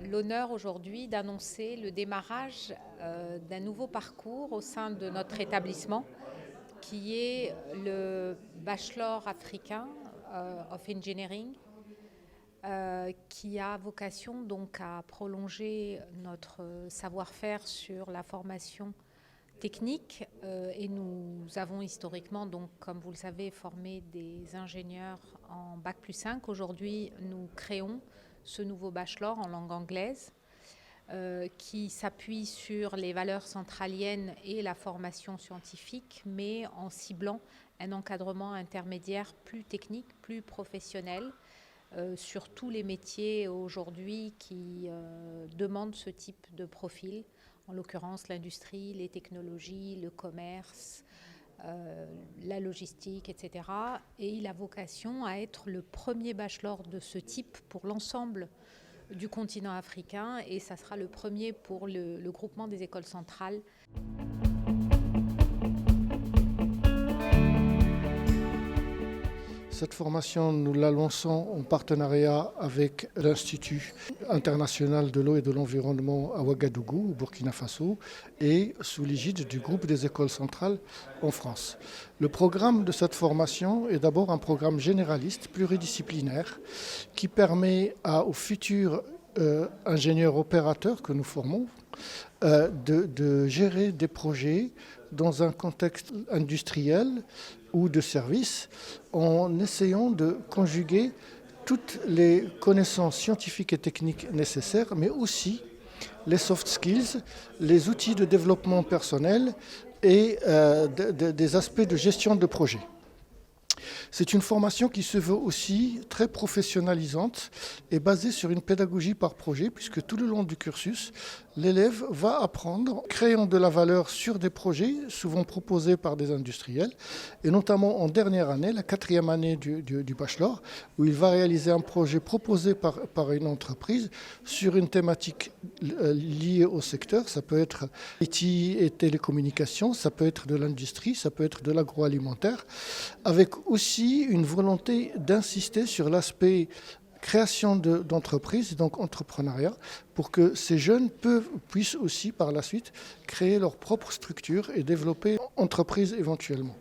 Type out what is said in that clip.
l'honneur aujourd'hui d'annoncer le démarrage d'un nouveau parcours au sein de notre établissement qui est le Bachelor africain of Engineering qui a vocation donc à prolonger notre savoir-faire sur la formation technique et nous avons historiquement, donc, comme vous le savez, formé des ingénieurs en Bac+5. Aujourd'hui, nous créons ce nouveau bachelor en langue anglaise qui s'appuie sur les valeurs centraliennes et la formation scientifique, mais en ciblant un encadrement intermédiaire plus technique, plus professionnel, sur tous les métiers aujourd'hui qui demandent ce type de profil, en l'occurrence l'industrie, les technologies, le commerce, la logistique, etc. Et il a vocation à être le premier bachelor de ce type pour l'ensemble du continent africain, et ça sera le premier pour le groupement des écoles centrales. Cette formation, nous la lançons en partenariat avec l'Institut international de l'eau et de l'environnement à Ouagadougou, au Burkina Faso, et sous l'égide du groupe des écoles centrales en France. Le programme de cette formation est d'abord un programme généraliste, pluridisciplinaire, qui permet aux futurs ingénieurs opérateurs que nous formons de gérer des projets dans un contexte industriel ou de service, en essayant de conjuguer toutes les connaissances scientifiques et techniques nécessaires, mais aussi les soft skills, les outils de développement personnel et des aspects de gestion de projet. C'est une formation qui se veut aussi très professionnalisante et basée sur une pédagogie par projet, puisque tout le long du cursus, l'élève va apprendre, créant de la valeur sur des projets, souvent proposés par des industriels, et notamment en dernière année, la 4e année du bachelor, où il va réaliser un projet proposé par une entreprise sur une thématique liée au secteur. Ça peut être IT et télécommunications, ça peut être de l'industrie, ça peut être de l'agroalimentaire, avec aussi une volonté d'insister sur l'aspect création d'entreprises, donc entrepreneuriat, pour que ces jeunes puissent aussi par la suite créer leur propre structure et développer entreprise éventuellement.